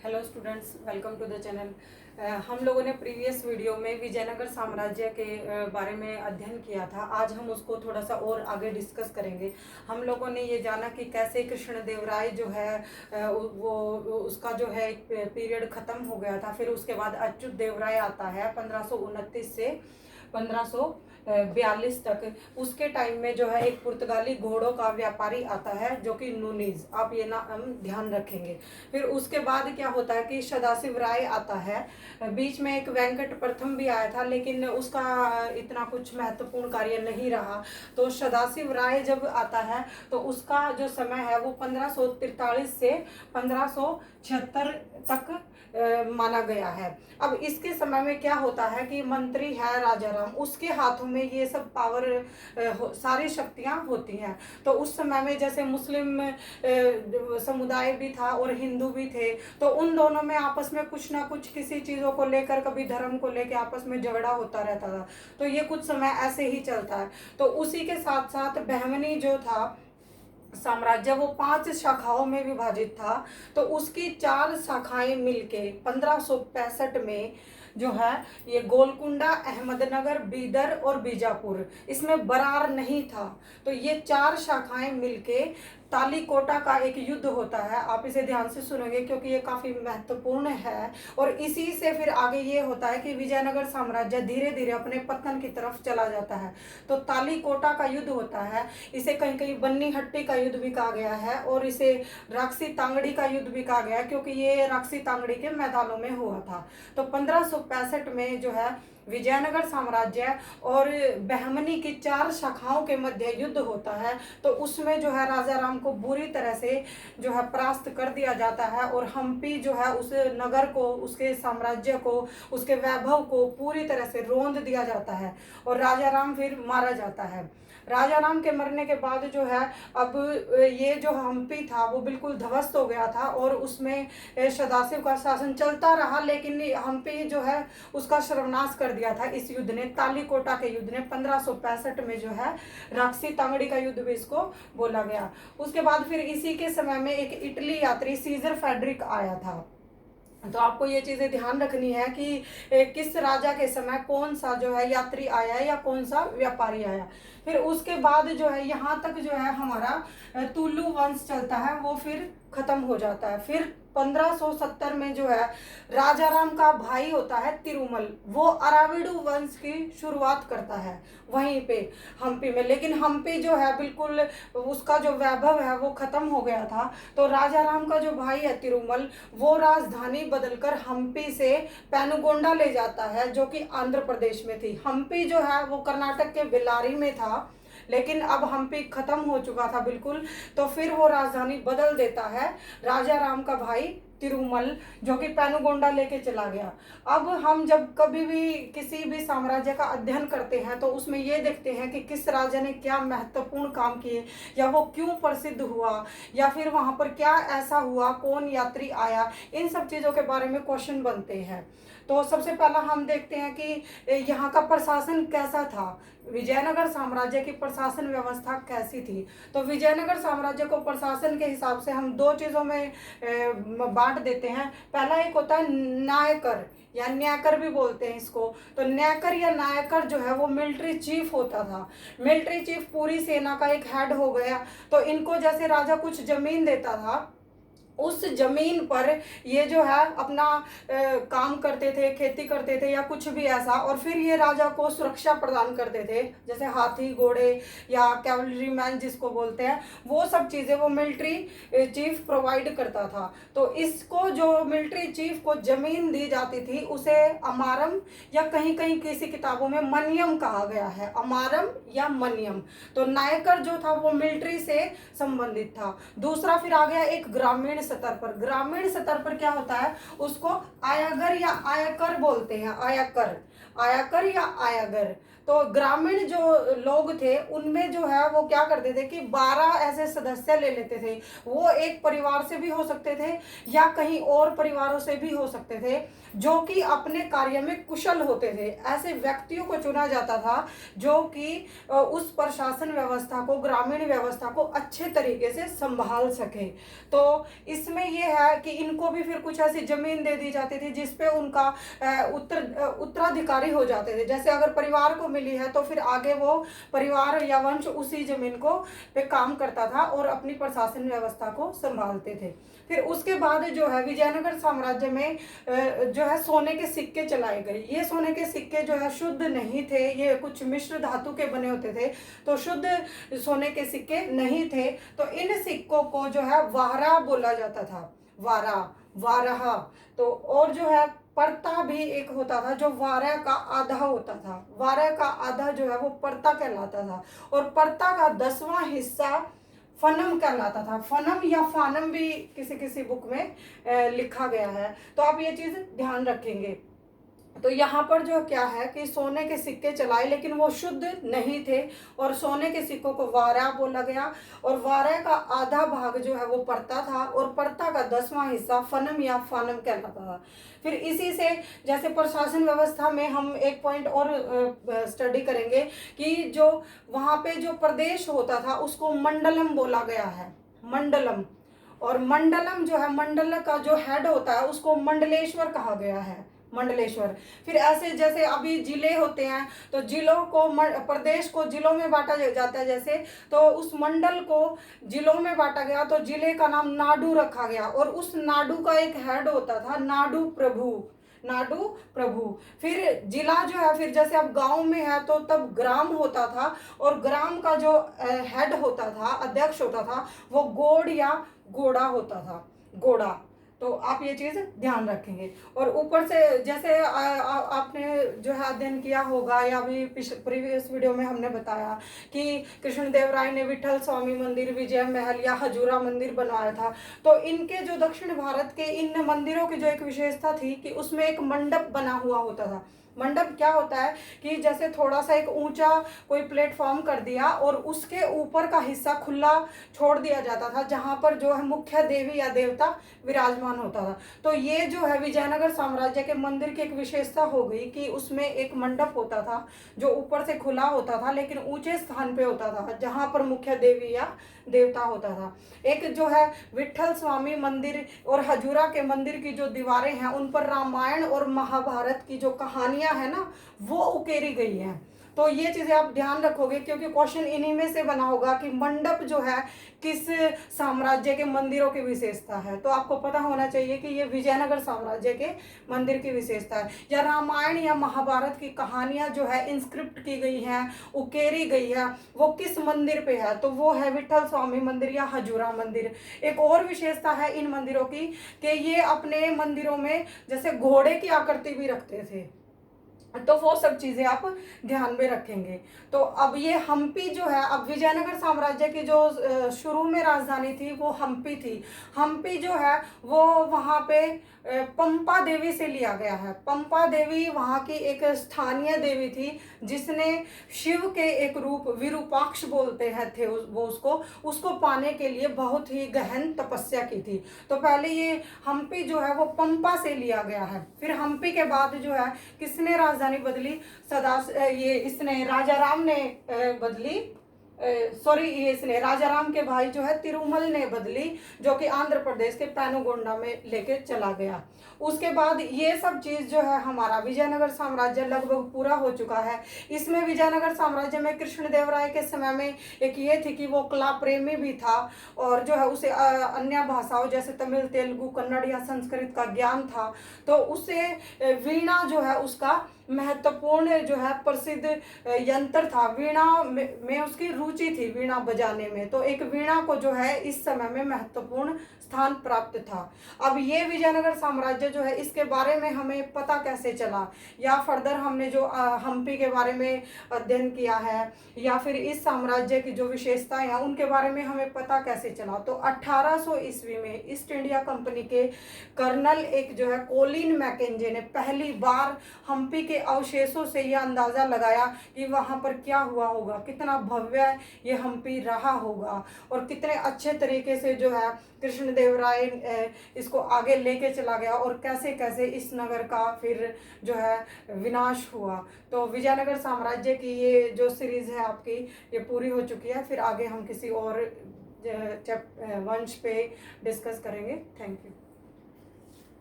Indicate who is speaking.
Speaker 1: Hello students, welcome to the channel. हम लोगों ने प्रीवियस वीडियो में विजयनगर साम्राज्य के बारे में अध्ययन किया था। आज हम उसको थोड़ा सा और आगे डिस्कस करेंगे। हम लोगों ने ये जाना कि कैसे कृष्णदेवराय जो है वो उसका जो है एक पीरियड ख़त्म हो गया था। फिर उसके बाद अच्युत देवराय आता है 1529 से 1542 तक। उसके टाइम में जो है एक पुर्तगाली घोड़ों का व्यापारी आता है जो कि नूनीज, आप ये नाम ध्यान रखेंगे। फिर उसके बाद क्या होता है कि सदाशिव राय आता है। बीच में एक वेंकट प्रथम भी आया था, लेकिन उसका इतना कुछ महत्वपूर्ण कार्य नहीं रहा। तो सदाशिव राय जब आता है तो उसका जो समय है वो 1543 से 1576 तक माना गया है। अब इसके समय में क्या होता है कि मंत्री है राजा राम, उसके हाथों में ये सब पावर सारी शक्तियां होती हैं। तो उस समय में जैसे मुस्लिम समुदाय भी था और हिंदू भी थे, तो उन दोनों में आपस में कुछ ना कुछ किसी चीज़ों को लेकर, कभी धर्म को लेकर आपस में झगड़ा होता रहता था। तो ये कुछ समय ऐसे ही चलता है। तो उसी के साथ साथ बहमनी जो था साम्राज्य, वो 5 शाखाओं में विभाजित था। तो उसकी 4 शाखाएं मिलके 1565 में जो है ये गोलकुंडा, अहमदनगर, बीदर और बीजापुर, इसमें बरार नहीं था। तो ये 4 शाखाएं मिलके तालीकोटा का एक युद्ध होता है। आप इसे ध्यान से सुनेंगे क्योंकि ये काफ़ी महत्वपूर्ण है। और इसी से फिर आगे ये होता है कि विजयनगर साम्राज्य धीरे धीरे अपने पतन की तरफ चला जाता है। तो तालीकोटा का युद्ध होता है। इसे कहीं कहीं बन्नी हट्टी का युद्ध भी कहा गया है और इसे राक्षसी तांगड़ी का युद्ध भी कहा गया है, क्योंकि ये राक्षसी तांगड़ी के मैदानों में हुआ था। तो 1565 में जो है विजयनगर साम्राज्य और बहमनी की 4 शाखाओं के मध्य युद्ध होता है। तो उसमें जो है राजा राम को बुरी तरह से जो है परास्त कर दिया जाता है और हम्पी जो है उस नगर को, उसके साम्राज्य को, उसके वैभव को पूरी तरह से रोंद दिया जाता है और राजा राम फिर मारा जाता है। राजा राम के मरने के बाद जो है अब ये जो हम्पी था वो बिल्कुल ध्वस्त हो गया था और उसमें सदाशिव का शासन चलता रहा, लेकिन हम्पी जो है उसका सर्वनाश कर दिया था इस युद्ध ने, तालीकोटा के युद्ध ने। 1565 में जो है राक्षसी तांगड़ी का युद्ध भी इसको बोला गया। उसके बाद फिर इसी के समय में एक इटली यात्री सीजर फेडरिक आया था। तो आपको ये चीज़ें ध्यान रखनी है कि किस राजा के समय कौन सा जो है यात्री आया या कौन सा व्यापारी आया। फिर उसके बाद जो है यहाँ तक जो है हमारा तुलु वंश चलता है, वो फिर खत्म हो जाता है। फिर 1570 में जो है राजा राम का भाई होता है तिरुमल, वो अराविडु वंश की शुरुआत करता है वहीं पे हम्पी में। लेकिन हम्पी जो है बिल्कुल उसका जो वैभव है वो खत्म हो गया था। तो राजा राम का जो भाई है तिरुमल, वो राजधानी बदलकर हम्पी से पेनुगोंडा ले जाता है, जो कि आंध्र प्रदेश में थी। हम्पी जो है वो कर्नाटक के बेल्लारी में था, लेकिन अब हम्पी खत्म हो चुका था बिल्कुल। तो फिर वो राजधानी बदल देता है राजा राम का भाई तिरुमल, जो कि पेनुगोंडा लेके चला गया। अब हम जब कभी भी किसी भी साम्राज्य का अध्ययन करते हैं तो उसमें ये देखते हैं कि किस राजा ने क्या महत्वपूर्ण काम किए, या वो क्यों प्रसिद्ध हुआ, या फिर वहाँ पर क्या ऐसा हुआ, कौन यात्री आया, इन सब चीज़ों के बारे में क्वेश्चन बनते हैं। तो सबसे पहला हम देखते हैं कि यहाँ का प्रशासन कैसा था, विजयनगर साम्राज्य की प्रशासन व्यवस्था कैसी थी। तो विजयनगर साम्राज्य को प्रशासन के हिसाब से हम 2 चीज़ों में बांट देते हैं। पहला एक होता है नायकर या न्यायकर भी बोलते हैं इसको। तो न्यायकर या नायकर जो है वो मिलिट्री चीफ होता था। मिलिट्री चीफ पूरी सेना का एक हेड हो गया। तो इनको जैसे राजा कुछ जमीन देता था, उस जमीन पर ये जो है अपना काम करते थे, खेती करते थे या कुछ भी ऐसा, और फिर ये राजा को सुरक्षा प्रदान करते थे, जैसे हाथी, घोड़े या कैवलरी मैन जिसको बोलते हैं, वो सब चीज़ें वो मिलिट्री चीफ प्रोवाइड करता था। तो इसको जो मिलिट्री चीफ को जमीन दी जाती थी उसे अमारम या कहीं कहीं किसी किताबों में मनियम कहा गया है, अमारम या मनियम। तो नायकर जो था वो मिलिट्री से संबंधित था। दूसरा फिर आ गया एक ग्रामीण स्तर पर। ग्रामीण स्तर पर क्या होता है, उसको आयगर या आयकर बोलते हैं, आयकर, आयकर या आयगर। तो ग्रामीण जो लोग थे उनमें जो है वो क्या करते थे कि 12 ऐसे सदस्य ले लेते थे। वो एक परिवार से भी हो सकते थे या कहीं और परिवारों से भी हो सकते थे, जो कि अपने कार्य में कुशल होते थे। ऐसे व्यक्तियों को चुना जाता था जो कि उस प्रशासन व्यवस्था को, ग्रामीण व्यवस्था को अच्छे तरीके से संभाल सके। तो इसमें यह है कि इनको भी फिर कुछ ऐसी जमीन दे दी जाती थी जिसपे उनका उत्तराधिकारी हो जाते थे। जैसे अगर परिवार को मिली है तो फिर आगे वो परिवार या वंश उसी जमीन को पे काम करता था और अपनी प्रशासन व्यवस्था को संभालते थे। फिर उसके बाद जो है विजयनगर साम्राज्य में जो है सोने के सिक्के चलाए गए। ये सोने के सिक्के जो है शुद्ध नहीं थे, ये कुछ मिश्र धातु के बने होते थे, तो शुद्ध सोने के सिक्के नहीं थे। तो इन सिक्कों को जो है वारा बोला जाता था, वारा, वारहा। तो और जो है परता भी एक होता था जो वारा का आधा होता था। वारा का आधा जो है वो परता कहलाता था और परता का 10वां हिस्सा फनम कहलाता था। फनम या फानम भी किसी किसी बुक में लिखा गया है, तो आप ये चीज ध्यान रखेंगे। तो यहाँ पर जो क्या है कि सोने के सिक्के चलाए लेकिन वो शुद्ध नहीं थे और सोने के सिक्कों को वारा बोला गया और वारा का आधा भाग जो है वो परता था और परता का 10वां हिस्सा फनम या फानम कहलाता था। फिर इसी से जैसे प्रशासन व्यवस्था में हम एक पॉइंट और स्टडी करेंगे कि जो वहाँ पे जो प्रदेश होता था उसको मंडलम बोला गया है, मंडलम। और मंडलम जो है, मंडल का जो हेड होता है उसको मंडलेश्वर कहा गया है, मंडलेश्वर। फिर ऐसे जैसे अभी जिले होते हैं तो जिलों को, प्रदेश को जिलों में बांटा जाता है जैसे, तो उस मंडल को जिलों में बांटा गया तो जिले का नाम नाडु रखा गया और उस नाडु का एक हेड होता था नाडु प्रभु, नाडु प्रभु। फिर जिला जो है, फिर जैसे अब गांव में है तो तब ग्राम होता था और ग्राम का जो हेड होता था, अध्यक्ष होता था, वो गोड़ या गोड़ा होता था, गोड़ा। तो आप ये चीज ध्यान रखेंगे। और ऊपर से जैसे आपने जो है अध्ययन किया होगा या अभी प्रीवियस वीडियो में हमने बताया कि कृष्णदेव राय ने विठल स्वामी मंदिर, विजय महल या हजूरा मंदिर बनवाया था। तो इनके जो दक्षिण भारत के इन मंदिरों की जो एक विशेषता थी कि उसमें एक मंडप बना हुआ होता था। मंडप क्या होता है कि जैसे थोड़ा सा एक ऊंचा कोई प्लेटफॉर्म कर दिया और उसके ऊपर का हिस्सा खुला छोड़ दिया जाता था जहां पर जो है मुख्य देवी या देवता विराजमान होता था। तो ये जो है विजयनगर साम्राज्य के मंदिर की एक विशेषता हो गई कि उसमें एक मंडप होता था जो ऊपर से खुला होता था लेकिन ऊंचे स्थान पे होता था जहां पर मुख्य देवी या देवता होता था। एक जो है विठल स्वामी मंदिर और हजूरा के मंदिर की जो दीवारें हैं उन पर रामायण और महाभारत की जो कहानियां है ना वो उकेरी गई हैं। तो ये चीजें आप ध्यान रखोगे क्योंकि क्वेश्चन इन्हीं में से बना होगा कि मंडप जो है किस साम्राज्य के मंदिरों की विशेषता है। तो आपको पता होना चाहिए कि ये विजयनगर साम्राज्य के मंदिर की विशेषता है। या रामायण या महाभारत की कहानियां जो है इंस्क्रिप्ट की गई हैं, उकेरी गई है, वो किस मंदिर पे है, तो वो है विठल स्वामी मंदिर या हजूरा मंदिर। एक और विशेषता है इन मंदिरों की कि ये अपने मंदिरों में जैसे घोड़े की आकृति भी रखते थे। तो वो सब चीजें आप ध्यान में रखेंगे। तो अब ये हम्पी जो है, अब विजयनगर साम्राज्य की जो शुरू में राजधानी थी वो हम्पी थी। हम्पी जो है वो वहाँ पे पंपा देवी से लिया गया है। पंपा देवी वहाँ की एक स्थानीय देवी थी जिसने शिव के एक रूप, विरूपाक्ष बोलते हैं थे वो, उसको पाने के लिए बहुत ही गहन तपस्या की थी। तो पहले ये हम्पी जो है वो पंपा से लिया गया है। फिर हम्पी के बाद जो है किसने राजधानी बदली, ये इसने राजा राम ने बदली, सॉरी ये इसने राजा राम के भाई जो है तिरुमल ने बदली, जो कि आंध्र प्रदेश के पैनुगोंडा में लेके चला गया। उसके बाद ये सब चीज जो है हमारा विजयनगर साम्राज्य लगभग पूरा हो चुका है। इसमें विजयनगर साम्राज्य में कृष्णदेव राय के समय में एक ये थी कि वो कला प्रेमी भी था और जो है उसे अन्य भाषाओं जैसे तमिल, तेलुगु, कन्नड़ या संस्कृत का ज्ञान था। तो उसे वीणा जो है उसका महत्वपूर्ण जो है प्रसिद्ध यंत्र था। वीणा में उसकी रुचि रुचि थी वीणा बजाने में, तो एक वीणा को जो है इस समय में महत्वपूर्ण स्थान प्राप्त था। अब ये विजयनगर साम्राज्य जो है इसके बारे में हमें पता कैसे चला, या फर्दर हमने जो हम्पी के बारे में अध्ययन किया है, या फिर इस साम्राज्य की जो विशेषताएं हैं उनके बारे में हमें पता कैसे चला। तो 1800 ईस्वी में ईस्ट इंडिया कंपनी के कर्नल एक जो है कोलिन मैकेंजे ने पहली बार हम्पी के अवशेषों से यह अंदाज़ा लगाया कि वहाँ पर क्या हुआ होगा, कितना भव्य ये हम्पी रहा होगा, और कितने अच्छे तरीके से जो है कृष्णदेवराय इसको आगे लेके चला गया, और कैसे कैसे इस नगर का फिर जो है विनाश हुआ। तो विजयनगर साम्राज्य की ये जो सीरीज़ है आपकी ये पूरी हो चुकी है। फिर आगे हम किसी और वंश पे डिस्कस करेंगे। Thank you.